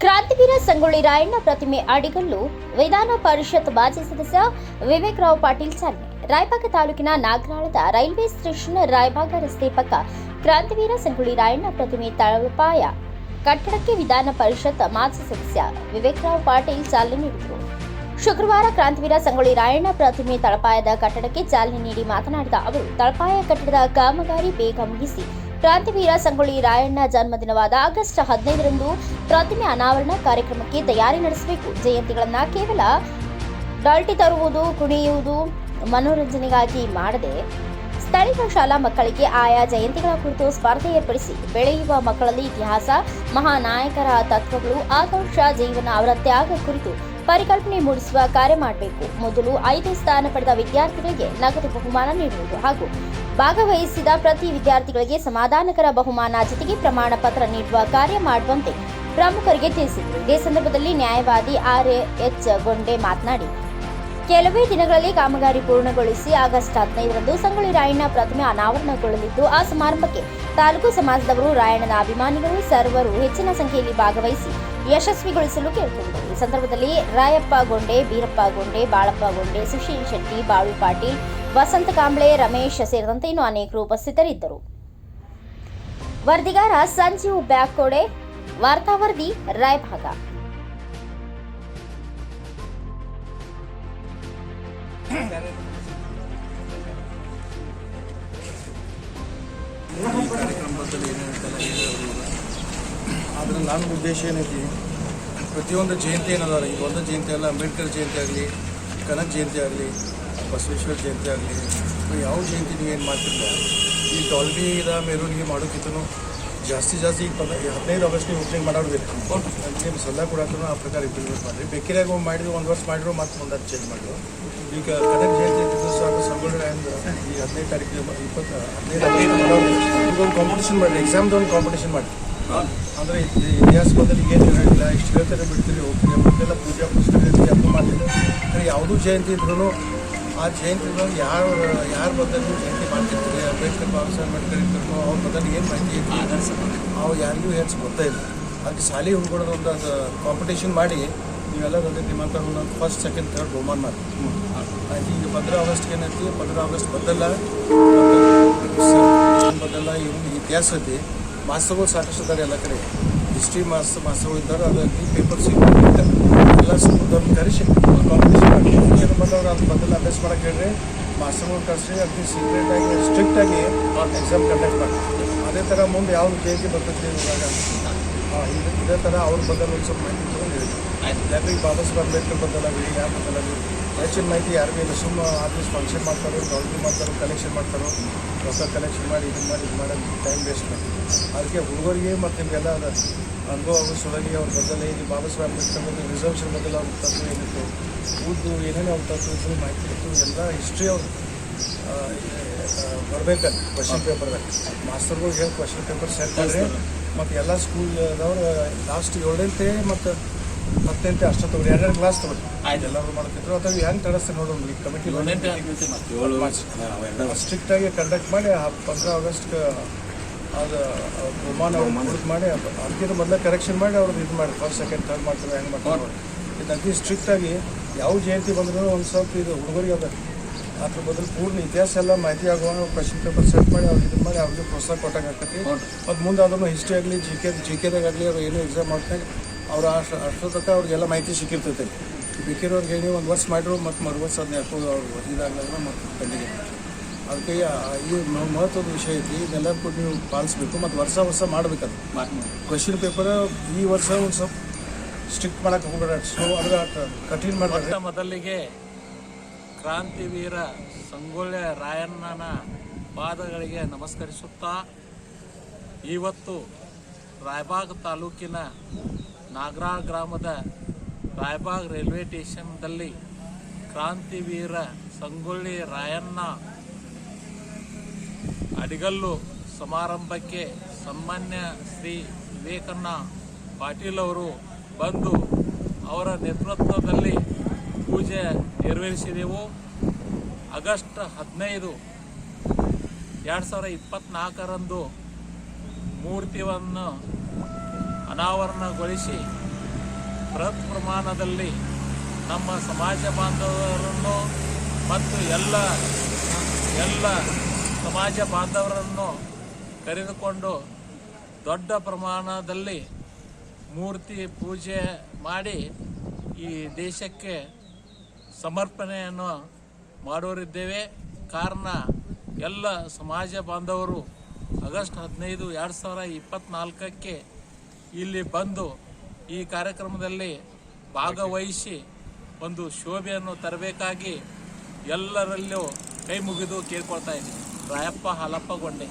ಕ್ರಾಂತಿವೀರ ಸಂಗೊಳ್ಳಿ ರಾಯಣ್ಣ ಪ್ರತಿಮೆ ಅಡಿಗಲ್ಲು ವಿಧಾನ ಪರಿಷತ್ ಮಾಜಿ ಸದಸ್ಯ ವಿವೇಕ್ ರಾವ್ ಪಾಟೀಲ್ ಚಾಲನೆ. ರಾಯಬಾಗ ತಾಲೂಕಿನ ನಾಗರಾಳದ ರೈಲ್ವೆ ಸ್ಟೇಷನ್ ರಾಯಬಾಗ ರಸ್ತೆ ಪಕ್ಕ ಕ್ರಾಂತಿವೀರ ಸಂಗೊಳ್ಳಿ ರಾಯಣ್ಣ ಪ್ರತಿಮೆ ತಳಪಾಯ ಕಟ್ಟಡಕ್ಕೆ ವಿಧಾನ ಪರಿಷತ್ ಮಾಜಿ ಸದಸ್ಯ ವಿವೇಕ್ ರಾವ್ ಪಾಟೀಲ್ ಚಾಲನೆ ನೀಡಿದರು. ಶುಕ್ರವಾರ ಕ್ರಾಂತಿವೀರ ಸಂಗೊಳ್ಳಿ ರಾಯಣ್ಣ ಪ್ರತಿಮೆ ತಳಪಾಯದ ಕಟ್ಟಡಕ್ಕೆ ಚಾಲನೆ ನೀಡಿ ಮಾತನಾಡಿದ ಅವರು, ತಳಪಾಯ ಕಟ್ಟಡದ ಕಾಮಗಾರಿ ಬೇಗ ಮುಗಿಸಿ ಕ್ರಾಂತಿವೀರ ಸಂಗೊಳ್ಳಿ ರಾಯಣ್ಣ ಜನ್ಮದಿನವಾದ ಆಗಸ್ಟ್ 15ರಂದು ಪ್ರತಿಮೆ ಅನಾವರಣ ಕಾರ್ಯಕ್ರಮಕ್ಕೆ ತಯಾರಿ ನಡೆಸಬೇಕು. ಜಯಂತಿಗಳನ್ನು ಕೇವಲ ಡಾಲ್ಟಿ ತರುವುದು, ಕುಣಿಯುವುದು, ಮನೋರಂಜನೆಗಾಗಿ ಮಾಡದೆ ಸ್ಥಳೀಯ ಶಾಲಾ ಮಕ್ಕಳಿಗೆ ಆಯಾ ಜಯಂತಿಗಳ ಕುರಿತು ಸ್ಪರ್ಧೆ ಏರ್ಪಡಿಸಿ ಬೆಳೆಯುವ ಮಕ್ಕಳಲ್ಲಿ ಇತಿಹಾಸ, ಮಹಾನಾಯಕರ ತತ್ವಗಳು, ಆದರ್ಶ ಜೀವನ, ಅವರ ತ್ಯಾಗ ಕುರಿತು ಪರಿಕಲ್ಪನೆ ಮೂಡಿಸುವ ಕಾರ್ಯ ಮಾಡಬೇಕು. ಮೊದಲು 5 ಸ್ಥಾನ ಪಡೆದ ವಿದ್ಯಾರ್ಥಿಗಳಿಗೆ ನಗದು ಬಹುಮಾನ ನೀಡುವುದು ಹಾಗೂ ಭಾಗವಹಿಸಿದ ಪ್ರತಿ ವಿದ್ಯಾರ್ಥಿಗಳಿಗೆ ಸಮಾಧಾನಕರ ಬಹುಮಾನ ಜೊತೆಗೆ ಪ್ರಮಾಣ ಪತ್ರ ನೀಡುವ ಕಾರ್ಯ ಮಾಡುವಂತೆ ಪ್ರಮುಖರಿಗೆ ತಿಳಿಸಿದರು. ಇದೇ ಸಂದರ್ಭದಲ್ಲಿ ನ್ಯಾಯವಾದಿ RH ಗೊಂಡೆ ಮಾತನಾಡಿ, ಕೆಲವೇ ದಿನಗಳಲ್ಲಿ ಕಾಮಗಾರಿ ಪೂರ್ಣಗೊಳಿಸಿ ಆಗಸ್ಟ್ 15ರಂದು ಸಂಗೊಳ್ಳಿ ರಾಯಣ್ಣ ಪ್ರತಿಮೆ ಅನಾವರಣಗೊಳ್ಳಲಿದ್ದು, ಆ ಸಮಾರಂಭಕ್ಕೆ ತಾಲೂಕು ಸಮಾಜದವರು, ರಾಯಣ್ಣನ ಅಭಿಮಾನಿಗಳು ಸರ್ವರು ಹೆಚ್ಚಿನ ಸಂಖ್ಯೆಯಲ್ಲಿ ಭಾಗವಹಿಸಿ ಯಶಸ್ವಿಗೊಳಿಸಲು ಕೇಳಿಕೊಂಡರು. ಈ ಸಂದರ್ಭದಲ್ಲಿ ರಾಯಪ್ಪ ಗೊಂಡೆ, ಬೀರಪ್ಪ ಗೊಂಡೆ, ಬಾಳಪ್ಪ ಗೊಂಡೆ, ಸುಶೀಲ್ ಶೆಟ್ಟಿ, ಬಾಳು ಪಾಟೀಲ್, ವಸಂತ ಕಾಂಬ್ಳೆ, ರಮೇಶ್ ಸೇರಿದಂತೆ ಇನ್ನೂ ಅನೇಕರು ಉಪಸ್ಥಿತರಿದ್ದರು. ವರದಿಗಾರ ಸಂಜೀವ್ ಬ್ಯಾಕೋಡೆ, ವಾರ್ತಾವರದಿ ರಾಯಭಾಗ. ಈ ಕಾರ್ಯಕ್ರಮದಲ್ಲಿ ಏನೇನಿರ್ತಲ್ಲ ಆದರೆ ನನ್ನ ಉದ್ದೇಶ ಏನೈತಿ, ಪ್ರತಿಯೊಂದು ಜಯಂತಿ ಏನದಾರ, ಈಗ ಒಂದು ಜಯಂತಿ ಅಲ್ಲ, ಅಂಬೇಡ್ಕರ್ ಜಯಂತಿ ಆಗಲಿ, ಕನಕ ಜಯಂತಿ ಆಗಲಿ, ಬಸವೇಶ್ವರ ಜಯಂತಿ ಆಗಲಿ, ಯಾವ ಜಯಂತಿ ನೀವು ಏನು ಮಾಡ್ತಿಲ್ಲ, ಈ ಡಾಲ್ಬಿದ ಮೆರವಣಿಗೆ ಮಾಡೋಕ್ಕಿಂತನೂ ಜಾಸ್ತಿ ಈಗ 15 ಆಗಸ್ಟ್ಗೆ ಓಪನಿಂಗ್ ಮಾಡೋರ್ಬೇಕು. ಅದಕ್ಕೆ ಸಲಹೆ ಕೊಡೋಕ್ಕೂ ಆ ಪ್ರಕಾರ ಇಂಪ್ಲಿಮೆಂಟ್ ಮಾಡಿರಿ. ಬೇಕಿರಾಗ ಮಾಡಿದ್ರು, 1 ವರ್ಷ ಮಾಡಿದ್ರು, ಮತ್ತೆ ಮುಂದೆ ಚೇಂಜ್ ಮಾಡಿದ್ರು. ಈಗ ಕನಕ ಜಯಂತಿ ದಿವಸ ಸಂಗೊಳ್ಳಿ ರಾಯಣ್ಣ ಈ 15 ತಾರೀಕಿಗೆ 15 ಇದೊಂದು ಕಾಂಪಿಟೇಷನ್ ಮಾಡಿರಿ, ಎಕ್ಸಾಮ್ದೊಂದು ಕಾಂಪಿಟೇಷನ್ ಮಾಡಿ. ಅಂದರೆ ಇತಿಹಾಸ ಬದಲು ಏನು ಹೇಳಿಲ್ಲ, ಇಷ್ಟು ಹೇಳ್ತಾರೆ ಬಿಡ್ತೀರಿ, ಹೋಗ್ತೀರಿ, ಮೊದಲೆಲ್ಲ ಪೂಜಾ ಪುಸ್ತಕ ಇರ್ತೀವಿ, ಅದು ಮಾಡ್ತೀವಿ. ಅಂದರೆ ಯಾವುದೂ ಜಯಂತಿ ಇದ್ರೂ ಆ ಜಯಂತಿಗಳು ಯಾರ ಬದಲು ಜಯಂತಿ ಮಾಡ್ತಿರ್ತೀರಿ, ಅಂಬೇಡ್ಕರ್, ಬಾಬಾ ಸಾಹೇಬ್ ಅಂಬೇಡ್ಕರ್ ಇರ್ತಾರೋ ಅವ್ರ ಬದಲು ಏನು ಮಾಹಿತಿ ಇರ್ತೀವಿ ಅವು ಯಾರಿಗೂ ಹೆಚ್ಚು ಗೊತ್ತೇ ಇಲ್ಲ. ಅದಕ್ಕೆ ಶಾಲೆ ಹುಡುಗರದೊಂದು ಅದು ಕಾಂಪಿಟೇಷನ್ ಮಾಡಿ ನೀವೆಲ್ಲ ಬಂದು ನಿಮ್ಮಂತ ಒಂದು ಫಸ್ಟ್, ಸೆಕೆಂಡ್, ಥರ್ಡ್ ಬಹುಮಾನ ಮಾಡಿ ಆಯ್ತು. ಈಗ 15 ಆಗಸ್ಟ್ಗೆ ಏನೈತಿ, 15 ಆಗಸ್ಟ್ ಬದಲ್ಲ ಇವ್ನ ಇತಿಹಾಸ ಐತಿ. ಮಾಸ್ತರ್ಗಳು ಸಾಕಷ್ಟು ಇದ್ದಾರೆ ಎಲ್ಲ ಕಡೆ, ಹಿಸ್ಟ್ರಿ ಮಾಸ್ತರ್ಗಳು ಇದ್ದಾರೆ. ಅದರಲ್ಲಿ ಪೇಪರ್ ಸಿಗ್ತಾರೆ, ಎಲ್ಲ ಸ್ಕೂಲ್ದವ್ರನ್ನ ಕರೆಸಿ ಕಾಂಪಿಟೇಷನ್ ಮಾಡಿ ಏನು ಬಂದವ್ರು ಅದು ಬದಲು ಅಭ್ಯಾಸ ಮಾಡೋಕೆ ಹೇಳ್ರಿ, ಮಾಸ್ತರ್ಗಳು ಕರೆಸಿ ಅತಿ ಸೀಕ್ರೆಟಾಗಿ ಸ್ಟ್ರಿಕ್ಟಾಗಿ ಎಕ್ಸಾಮ್ ಕಂಡಕ್ಟ್ ಮಾಡಿ. ಅದೇ ಥರ ಮುಂದೆ ಯಾವ ಜಯಂತಿ ಬರ್ತೈತಿ ಇವಾಗ ಇದೇ ಥರ ಅವ್ರ ಬದಲು ಒಂದು ಸ್ವಲ್ಪ ಮಾಹಿತಿ ತೊಗೊಂಡು ಹೇಳಿ. ಯಾಕಂದ್ರೆ ಈಗ ಬಾಬಾ ಸಾಹೇಬ್ ಅಂಬೇಡ್ಕರ್ ಬದಲಾಗಲಿ, ಯಾರು ಬದಲಾಗಲಿ ಹೆಚ್ಚಿನ ಮಾಹಿತಿ ಯಾರಿಗೂ ಇಲ್ಲ. ಸುಮ್ಮ ಆಫೀಸ್ ಫಂಕ್ಷನ್ ಮಾಡ್ತಾರೋ, ಡಾಲ್ಟಿ ಮಾಡ್ತಾರೋ, ಕಲೆಕ್ಷನ್ ಮಾಡ್ತಾರೋ, ಹೊಸ ಕಲೆಕ್ಷನ್ ಮಾಡಿ ಇದು ಮಾಡಿ ಟೈಮ್ ವೇಸ್ಟ್ ಮಾಡಿ. ಅದಕ್ಕೆ ಹುಡುಗರಿಗೆ ಮತ್ತು ನಿಮಗೆಲ್ಲ ಅನುಭವ ಸಲುವಾಗಿ ಅವ್ರ ಬದಲೇ ಇಲ್ಲಿ ಬಾಬಾ ಸಾಹೇಬ್ ಅಂಬೇಡ್ಕರ್ ಬಂದು ರಿಸರ್ವೇಷನ್ ಬದಲು ಅವ್ರ ತತ್ವ ಏನಿತ್ತು, ಉದ್ದು ಏನೇನು ಅವ್ರ ತತ್ವ ಇದ್ದು ಮಾಹಿತಿ ಇತ್ತು, ಎಲ್ಲ ಹಿಸ್ಟ್ರಿ ಅವ್ರು ಬರ್ಬೇಕಲ್ಲ ಕ್ವಶನ್ ಪೇಪರ್ದಾಗ. ಮಾಸ್ತರ್ಗಳು ಹೇಳಿ ಕ್ವಶನ್ ಪೇಪರ್ ಸೆಟ್ ಮಾಡಿದ್ರೆ ಮತ್ತು ಎಲ್ಲ ಸ್ಕೂಲ್ದವ್ರು ಲಾಸ್ಟ್ 7ನೇ ಮತ್ತು 10ನೇ ಅಷ್ಟು ತೊಗೊಳ್ಳಿ, 2 ಕ್ಲಾಸ್ ತೊಗೊಳ್ಳಿ. ಎಲ್ಲರೂ ಮಾಡ್ತಿದ್ರು. ಅಥವಾ ಹೆಂಗೆ ತಡಿಸ್ತಾರೆ ನೋಡೋಣ, ಈ ಕಮಿಟಿ ಸ್ಟ್ರಿಕ್ಟಾಗಿ ಕಂಡಕ್ಟ್ ಮಾಡಿ 15 ಆಗಸ್ಟ್ಗೆ ಅದು ಬಹುಮಾನ ಅವ್ರು ಮಾಡಿ ಅದಕ್ಕಿಂತ ಮೊದಲೇ ಕರೆಕ್ಷನ್ ಮಾಡಿ ಅವ್ರದ್ದು ಇದು ಮಾಡಿ ಫಸ್ಟ್, ಸೆಕೆಂಡ್, ಥರ್ಡ್ ಮಾಡ್ತಾರೆ, ಹೆಂಗೆ ಮಾಡ್ತಾರೆ ಇದು ಅತಿ ಸ್ಟ್ರಿಕ್ಟಾಗಿ. ಯಾವ ಜಯಂತಿ ಬಂದ್ರೂ ಒಂದು ಸ್ವಲ್ಪ ಇದು ಹುಡುಗರಿಗೆ ಅದ ಅದ್ರ ಬದಲು ಪೂರ್ಣ ಇತಿಹಾಸ ಎಲ್ಲ ಮಾಹಿತಿ ಆಗುವ ಕ್ವಶನ್ ಪೇಪರ್ ಸೆಟ್ ಮಾಡಿ ಅವ್ರಿಗೆ ಇದು ಮಾಡಿ ಅವ್ರಿಗೆ ಪ್ರೋತ್ಸಾಹ ಕೊಟ್ಟಾಗ ಆಗ್ತೈತಿ. ಮತ್ತು ಮುಂದೆ ಅದನ್ನು ಹಿಸ್ಟ್ರಿ ಆಗಲಿ, ಜಿ ಕೆದಾಗಲಿ ಅವ್ರು ಏನೋ ಎಕ್ಸಾಮ್ ಮಾಡ್ತಾರೆ ಅವ್ರು ಅಷ್ಟು ತನಕ ಅವ್ರಿಗೆಲ್ಲ ಮಾಹಿತಿ ಸಿಕ್ಕಿರ್ತೈತೆ. ಬೇಕಿರೋರಿಗೆ ಏನು 1 ವರ್ಷ ಮಾಡಿದ್ರು ಮತ್ತು ಮರು ವರ್ಷ ಅದನ್ನ ಯಾಕೋ ಅವ್ರು ಇದಾಗಲ್ಲ ಮತ್ತು ಕಂಡಿಗೆ. ಅದಕ್ಕೆ ಈ ಮಹತ್ವದ ವಿಷಯ ಐತಿ, ಇದೆಲ್ಲರೂ ಕೂಡ ನೀವು ಪಾಲಿಸ್ಬೇಕು ಮತ್ತು ವರ್ಷ ಮಾಡಬೇಕದು. ಕ್ವಶನ್ ಪೇಪರ್ ಈ ವರ್ಷ ಒಂದು ಸ್ವಲ್ಪ ಸ್ಟ್ರಿಕ್ಟ್ ಮಾಡೋಕೆ ಹೋಗ್ಬೇಡ, ಸ್ಲೋ ಅದ್ರ ಕಠಿಣ ಮಾಡಬೇಡ. ಮೊದಲಿಗೆ ಕ್ರಾಂತಿವೀರ ಸಂಗೊಳ್ಳಿ ರಾಯಣ್ಣನ ಪಾದಗಳಿಗೆ ನಮಸ್ಕರಿಸುತ್ತಾ, ಇವತ್ತು ರಾಯಬಾಗ್ ತಾಲೂಕಿನ ನಾಗರಾಳ್ ಗ್ರಾಮದ ರಾಯಬಾಗ್ ರೈಲ್ವೆ ಸ್ಟೇಷನ್ದಲ್ಲಿ ಕ್ರಾಂತಿವೀರ ಸಂಗೊಳ್ಳಿ ರಾಯಣ್ಣ ಅಡಿಗಲ್ಲು ಸಮಾರಂಭಕ್ಕೆ ಸನ್ಮಾನ್ಯ ಶ್ರೀ ವಿವೇಕಣ್ಣ ಪಾಟೀಲ್ ಅವರು ಬಂದು ಅವರ ನೇತೃತ್ವದಲ್ಲಿ ಪೂಜೆ ನೆರವೇರಿಸಿದೆವು. ಆಗಸ್ಟ್ 15, 2024ರಂದು ಮೂರ್ತಿಯನ್ನು ಅನಾವರಣಗೊಳಿಸಿ ಬೃಹತ್ ಪ್ರಮಾಣದಲ್ಲಿ ನಮ್ಮ ಸಮಾಜ ಬಾಂಧವರನ್ನು ಮತ್ತು ಎಲ್ಲ ಸಮಾಜ ಬಾಂಧವರನ್ನು ಕರೆದುಕೊಂಡು ದೊಡ್ಡ ಪ್ರಮಾಣದಲ್ಲಿ ಮೂರ್ತಿ ಪೂಜೆ ಮಾಡಿ ಈ ದೇಶಕ್ಕೆ ಸಮರ್ಪಣೆಯನ್ನು ಮಾಡೋರಿದ್ದೇವೆ. ಕಾರಣ ಎಲ್ಲ ಸಮಾಜ ಬಾಂಧವರು ಆಗಸ್ಟ್ 15, 2024 ಇಲ್ಲಿ ಬಂದು ಈ ಕಾರ್ಯಕ್ರಮದಲ್ಲಿ ಭಾಗವಹಿಸಿ ಒಂದು ಶೋಭೆಯನ್ನು ತರಬೇಕಾಗಿ ಎಲ್ಲರಲ್ಲೂ ಕೈ ಮುಗಿದು ಕೇಳ್ಕೊಳ್ತಾ ಇದ್ದೀನಿ. ರಾಯಪ್ಪ ಹಾಲಪ್ಪ ಗೊಂಡೆ.